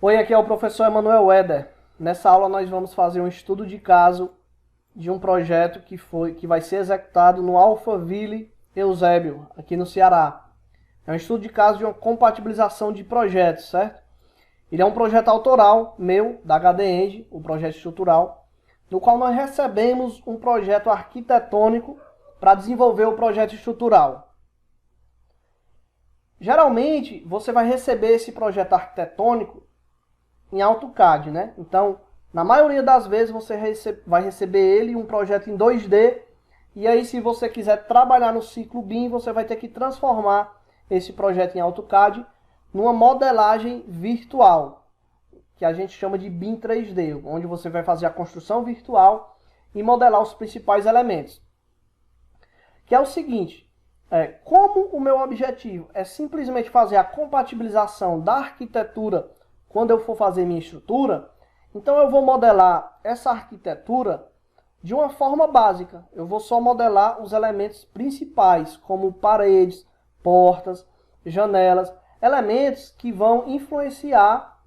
Oi, aqui é o professor Emanuel Weder. Nessa aula nós vamos fazer um estudo de caso de um projeto que vai ser executado no Alphaville Eusébio, aqui no Ceará. É um estudo de caso de uma compatibilização de projetos, certo? Ele é um projeto autoral meu, da HDEng, o projeto estrutural, no qual nós recebemos um projeto arquitetônico para desenvolver o projeto estrutural. Geralmente, você vai receber esse projeto arquitetônico em AutoCAD, né? Então, na maioria das vezes você vai receber ele um projeto em 2D, e aí se você quiser trabalhar no ciclo BIM, você vai ter que transformar esse projeto em AutoCAD numa modelagem virtual, que a gente chama de BIM 3D, onde você vai fazer a construção virtual e modelar os principais elementos. Que é o seguinte, como o meu objetivo é simplesmente fazer a compatibilização da arquitetura quando eu for fazer minha estrutura, então eu vou modelar essa arquitetura de uma forma básica. Eu vou só modelar os elementos principais, como paredes, portas, janelas, elementos que vão influenciar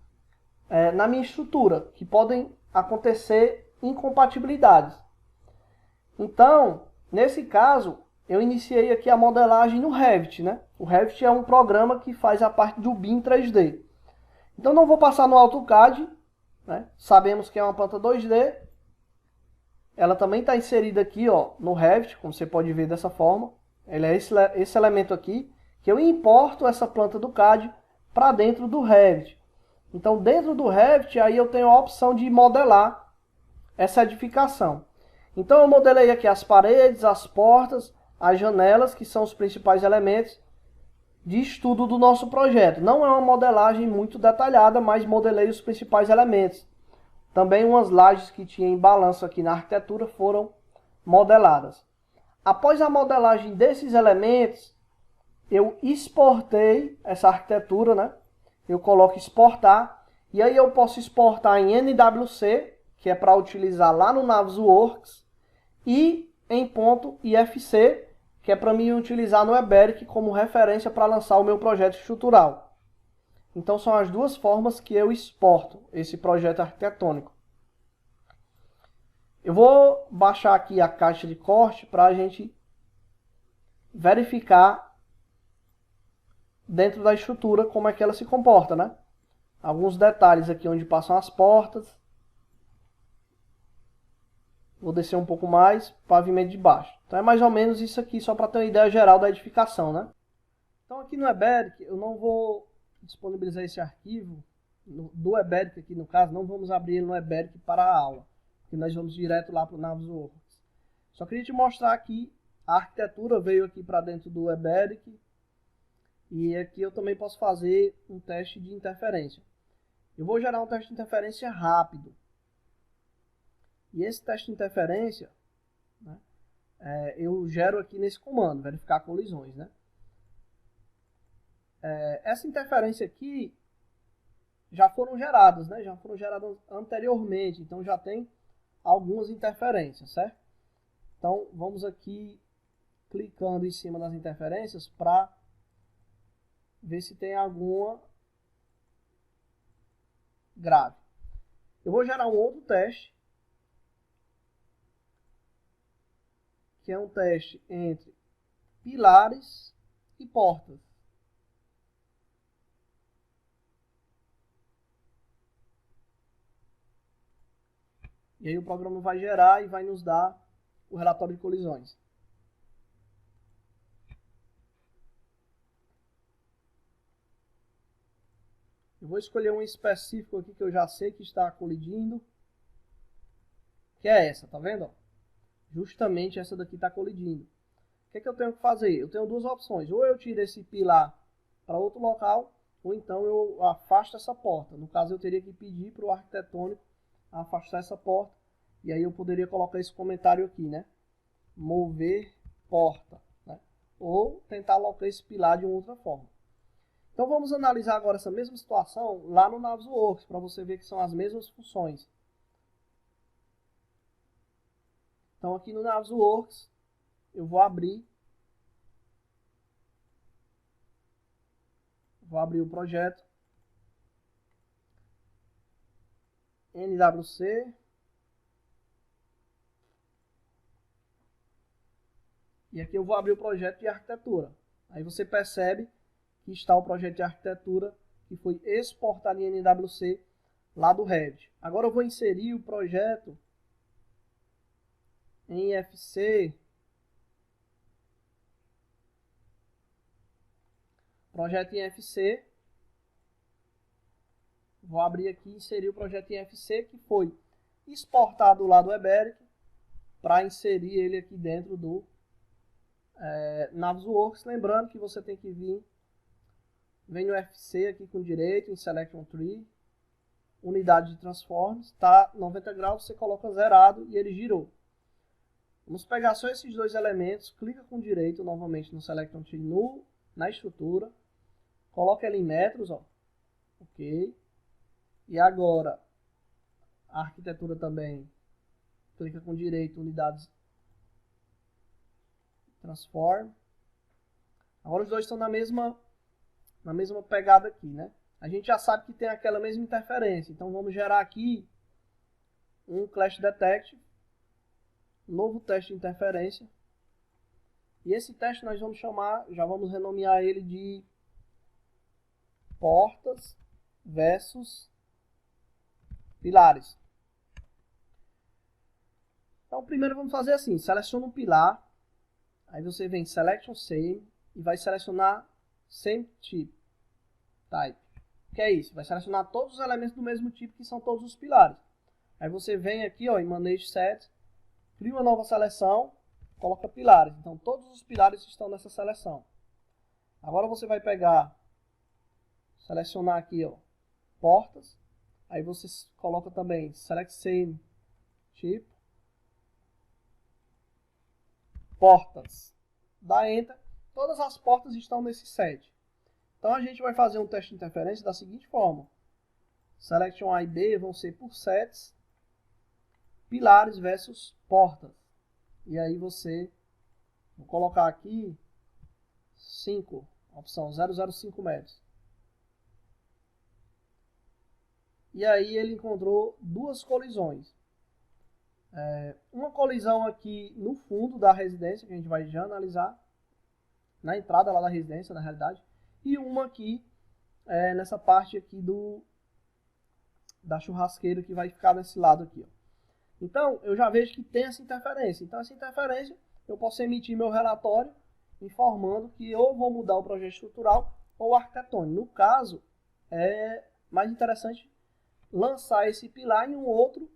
na minha estrutura, que podem acontecer incompatibilidades. Então, nesse caso, eu iniciei aqui a modelagem no Revit, né? O Revit é um programa que faz a parte do BIM 3D. Então não vou passar no AutoCAD, né? Sabemos que é uma planta 2D. Ela também está inserida aqui, ó, no Revit, como você pode ver dessa forma. Ele é esse elemento aqui, que eu importo essa planta do CAD para dentro do Revit. Então dentro do Revit, aí eu tenho a opção de modelar essa edificação. Então eu modelei aqui as paredes, as portas, as janelas, que são os principais elementos de estudo do nosso projeto. Não é uma modelagem muito detalhada, mas modelei os principais elementos. Também umas lajes que tinha em balanço aqui na arquitetura foram modeladas. Após a modelagem desses elementos, eu exportei essa arquitetura, né? Eu coloco exportar, e aí eu posso exportar em NWC, que é para utilizar lá no Navisworks, e em ponto .ifc, que é para mim utilizar no Eberic como referência para lançar o meu projeto estrutural. Então são as duas formas que eu exporto esse projeto arquitetônico. Eu vou baixar aqui a caixa de corte para a gente verificar dentro da estrutura como é que ela se comporta, né? Alguns detalhes aqui onde passam as portas. Vou descer um pouco mais, pavimento de baixo. Então é mais ou menos isso aqui, só para ter uma ideia geral da edificação, né? Então aqui no Eberic, eu não vou disponibilizar esse arquivo do Eberic aqui no caso, não vamos abrir ele no Eberic para a aula, porque nós vamos direto lá para o Navisworks. Só queria te mostrar aqui, a arquitetura veio aqui para dentro do Eberic, e aqui eu também posso fazer um teste de interferência. Eu vou gerar um teste de interferência rápido. E esse teste de interferência, né, eu gero aqui nesse comando, verificar colisões, né? Essa interferência aqui já foram geradas, né? Já foram geradas anteriormente, então já tem algumas interferências, certo? Então vamos aqui clicando em cima das interferências para ver se tem alguma grave. Eu vou gerar um outro teste, que é um teste entre pilares e portas. E aí o programa vai gerar e vai nos dar o relatório de colisões. Eu vou escolher um específico aqui que eu já sei que está colidindo, que é essa, tá vendo? Justamente essa daqui está colidindo. O que é que eu tenho que fazer? Eu tenho duas opções. Ou eu tiro esse pilar para outro local, ou então eu afasto essa porta. No caso, eu teria que pedir para o arquitetônico afastar essa porta. E aí eu poderia colocar esse comentário aqui, né? Mover porta. Né? Ou tentar alocar esse pilar de uma outra forma. Então vamos analisar agora essa mesma situação lá no Navisworks, para você ver que são as mesmas funções. Então aqui no Navisworks, eu vou abrir o projeto. NWC. E aqui eu vou abrir o projeto de arquitetura. Aí você percebe que está o projeto de arquitetura que foi exportado em NWC lá do Revit. Agora eu vou inserir o projeto em IFC. Projeto em IFC. Vou abrir aqui e inserir o projeto em IFC que foi exportado lá do Eberic para inserir ele aqui dentro do Navisworks. Lembrando que você tem que vir, vem no FC aqui com direito, em Selection Tree, unidade de transforms, tá 90 graus, você coloca zerado e ele girou. Vamos pegar só esses dois elementos, clica com direito novamente no Selection Tree na estrutura, coloca ele em metros, ó, ok. E agora, a arquitetura também, clica com direito, unidades, transform. Agora os dois estão na mesma pegada aqui, né? A gente já sabe que tem aquela mesma interferência, então vamos gerar aqui um Clash Detect, novo teste de interferência. E esse teste nós vamos chamar, já vamos renomear ele de portas versus pilares. Então primeiro vamos fazer assim, seleciona um pilar, aí você vem Selection Same e vai selecionar Same Type. O que é isso? Vai selecionar todos os elementos do mesmo tipo que são todos os pilares. Aí você vem aqui ó, em Manage Set, cria uma nova seleção, coloca pilares. Então todos os pilares estão nessa seleção. Agora você vai pegar, selecionar aqui ó, portas. Aí você coloca também Select Same Type. Portas. Dá Enter. Todas as portas estão nesse set. Então a gente vai fazer um teste de interferência da seguinte forma. Selection A e B vão ser por sets, pilares versus portas. E aí você, vou colocar aqui 5, opção 005 metros. E aí ele encontrou duas colisões. Uma colisão aqui no fundo da residência, que a gente vai já analisar, na entrada lá da residência, na realidade, e uma aqui nessa parte aqui da churrasqueira que vai ficar nesse lado aqui. Ó. Então, eu já vejo que tem essa interferência. Então, essa interferência, eu posso emitir meu relatório informando que eu vou mudar o projeto estrutural ou arquitetônico. No caso, é mais interessante lançar esse pilar em um outro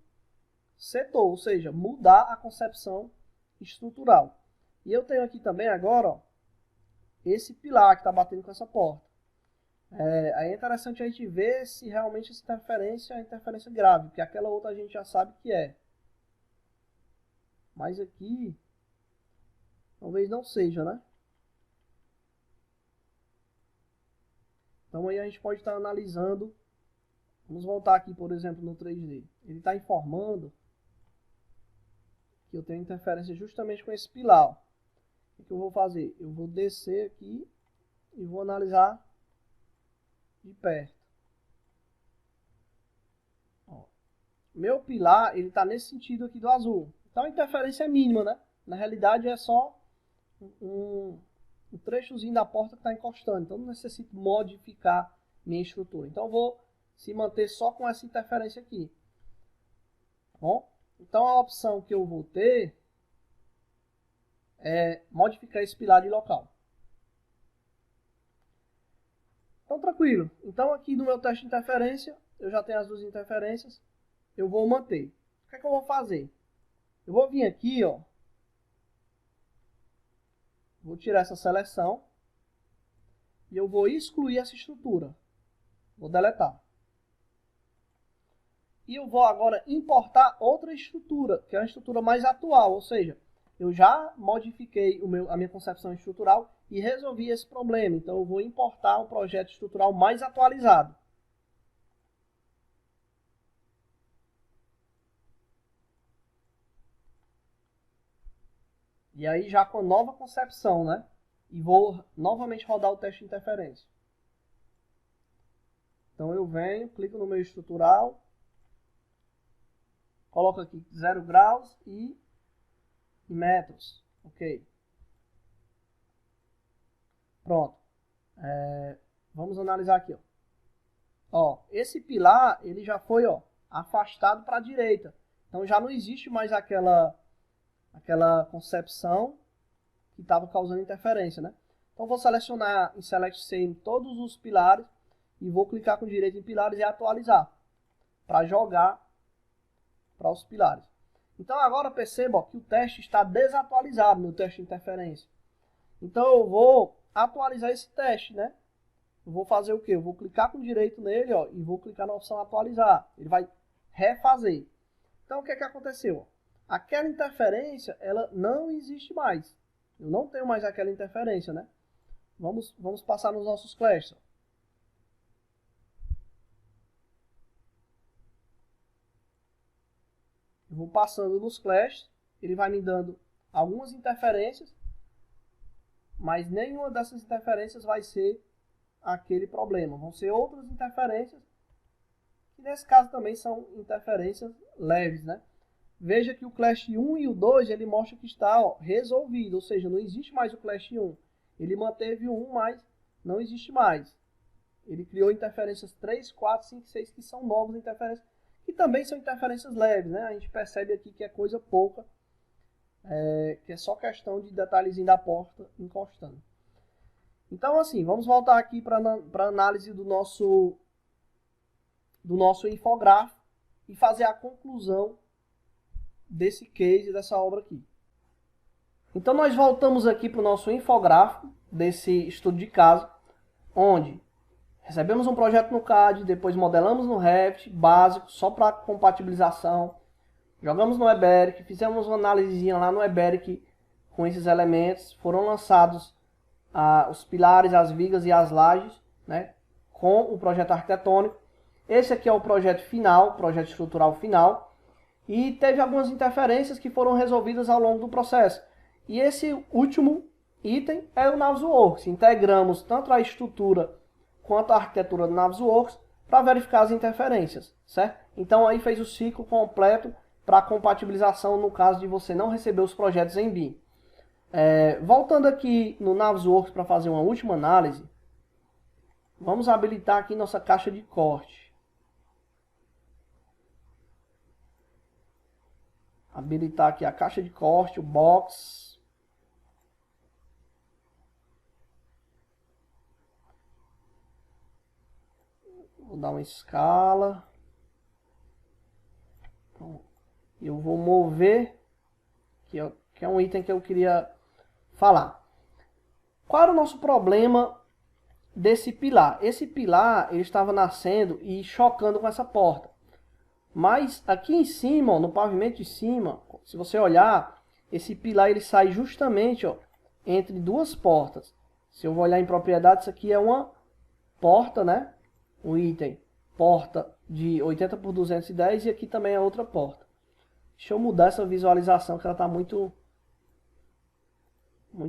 setor, ou seja, mudar a concepção estrutural. E eu tenho aqui também agora ó, esse pilar que está batendo com essa porta. Aí é interessante a gente ver se realmente essa interferência é interferência grave, porque aquela outra a gente já sabe que é. Mas aqui, talvez não seja, né? Então aí a gente pode estar analisando. Vamos voltar aqui, por exemplo, no 3D. Ele está informando que eu tenho interferência justamente com esse pilar. O que eu vou fazer? Eu vou descer aqui e vou analisar de perto. Ó. Meu pilar, ele está nesse sentido aqui do azul. Então a interferência é mínima, né? Na realidade é só um trechozinho da porta que está encostando. Então não necessito modificar minha estrutura. Então eu vou se manter só com essa interferência aqui. Tá bom? Então a opção que eu vou ter é modificar esse pilar de local. Então tranquilo. Então aqui no meu teste de interferência, eu já tenho as duas interferências. Eu vou manter. O que é que eu vou fazer? Eu vou vir aqui, ó. Vou tirar essa seleção. E eu vou excluir essa estrutura. Vou deletar. E eu vou agora importar outra estrutura, que é uma estrutura mais atual. Ou seja, eu já modifiquei a minha concepção estrutural e resolvi esse problema. Então eu vou importar um projeto estrutural mais atualizado. E aí já com a nova concepção, né? E vou novamente rodar o teste de interferência. Então eu venho, clico no meu estrutural, coloco aqui 0 graus e metros. Ok. Pronto. Vamos analisar aqui, ó. Ó, esse pilar, ele já foi, ó, afastado para a direita. Então já não existe mais aquela concepção que estava causando interferência, né? Então vou selecionar em Select Same todos os pilares e vou clicar com direito em pilares e atualizar para jogar para os pilares. Então agora perceba, ó, que o teste está desatualizado no teste de interferência. Então eu vou atualizar esse teste, né? Eu vou fazer o quê? Eu vou clicar com direito nele, ó, e vou clicar na opção atualizar. Ele vai refazer. Então o que é que aconteceu? Aquela interferência, ela não existe mais. Eu não tenho mais aquela interferência, né? Vamos passar nos nossos clashes. Eu vou passando nos clashes, ele vai me dando algumas interferências, mas nenhuma dessas interferências vai ser aquele problema. Vão ser outras interferências, que nesse caso também são interferências leves, né? Veja que o Clash 1 e o 2, ele mostra que está, ó, resolvido, ou seja, não existe mais o Clash 1. Ele manteve o 1, mas não existe mais. Ele criou interferências 3, 4, 5, 6, que são novas interferências, que também são interferências leves, né? A gente percebe aqui que é coisa pouca, que é só questão de detalhezinho da porta encostando. Então, assim, vamos voltar aqui para a análise do nosso infográfico e fazer a conclusão desse case, dessa obra aqui. Então, nós voltamos aqui para o nosso infográfico desse estudo de caso, onde recebemos um projeto no CAD, depois modelamos no Revit, básico, só para compatibilização, jogamos no Eberic, fizemos uma análisezinha lá no Eberic com esses elementos, foram lançados os pilares, as vigas e as lajes, né, com o projeto arquitetônico. Esse aqui é o projeto final, o projeto estrutural final, e teve algumas interferências que foram resolvidas ao longo do processo. E esse último item é o Navisworks. Integramos tanto a estrutura quanto a arquitetura do Navisworks para verificar as interferências, certo? Então aí fez o ciclo completo para a compatibilização no caso de você não receber os projetos em BIM. Voltando aqui no Navisworks para fazer uma última análise, vamos habilitar aqui nossa caixa de corte. Habilitar aqui a caixa de corte, o box. Vou dar uma escala. Eu vou mover, que é um item que eu queria falar. Qual era o nosso problema desse pilar? Esse pilar ele estava nascendo e chocando com essa porta. Mas aqui em cima, ó, no pavimento de cima, se você olhar, esse pilar ele sai justamente, ó, entre duas portas. Se eu vou olhar em propriedades, isso aqui é uma porta, né? Um item, porta de 80 por 210 e aqui também é outra porta. Deixa eu mudar essa visualização que ela está muito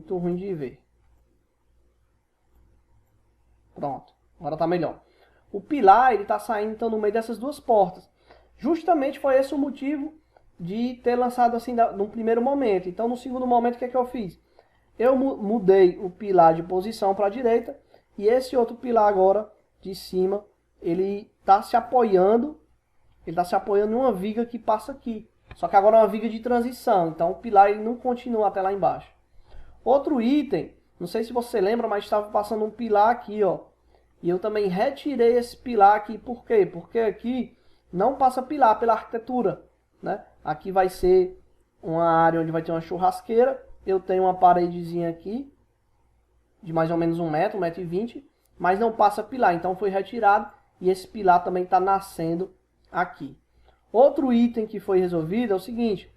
ruim de ver. Pronto, agora está melhor. O pilar ele está saindo então no meio dessas duas portas. Justamente foi esse o motivo de ter lançado assim num primeiro momento. Então no segundo momento o que é que eu fiz? Eu mudei o pilar de posição para a direita e esse outro pilar agora de cima, ele está se apoiando em uma viga que passa aqui. Só que agora é uma viga de transição, então o pilar ele não continua até lá embaixo. Outro item, não sei se você lembra, mas estava passando um pilar aqui, ó. E eu também retirei esse pilar aqui, por quê? Porque aqui não passa pilar pela arquitetura, né? Aqui vai ser uma área onde vai ter uma churrasqueira. Eu tenho uma paredezinha aqui, de mais ou menos 1 metro, 1,20 m, mas não passa pilar, então foi retirado e esse pilar também está nascendo aqui. Outro item que foi resolvido é o seguinte,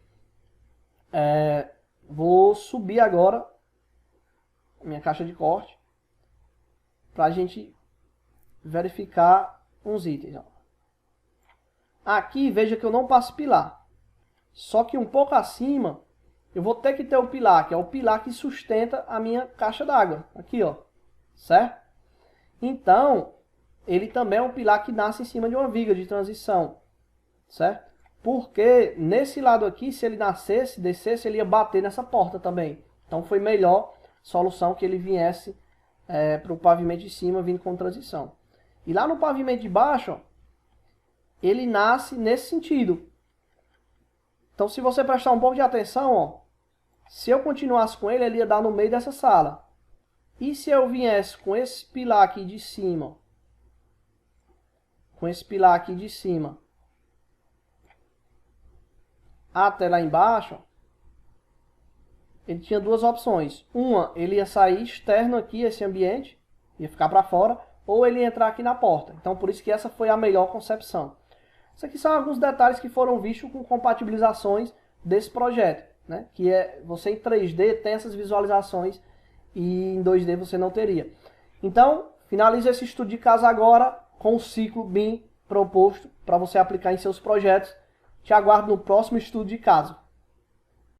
vou subir agora minha caixa de corte para a gente verificar uns itens. Ó. Aqui veja que eu não passo pilar, só que um pouco acima eu vou ter que ter o pilar, que é o pilar que sustenta a minha caixa d'água, aqui ó, certo? Então, ele também é um pilar que nasce em cima de uma viga de transição, certo? porque nesse lado aqui, se ele nascesse, descesse, ele ia bater nessa porta também. Então foi melhor solução que ele viesse para o pavimento de cima, vindo com transição. E lá no pavimento de baixo, ó, ele nasce nesse sentido. Então se você prestar um pouco de atenção, ó, se eu continuasse com ele, ele ia dar no meio dessa sala. E se eu viesse com esse pilar aqui de cima, ó, com esse pilar aqui de cima, até lá embaixo, ele tinha duas opções. Uma, ele ia sair externo aqui, esse ambiente, ia ficar para fora, ou ele ia entrar aqui na porta. Então, por isso que essa foi a melhor concepção. Isso aqui são alguns detalhes que foram vistos com compatibilizações desse projeto, né? Que é, você em 3D tem essas visualizações e em 2D você não teria. Então, finalize esse estudo de caso agora com o ciclo BIM proposto para você aplicar em seus projetos. Te aguardo no próximo estudo de caso.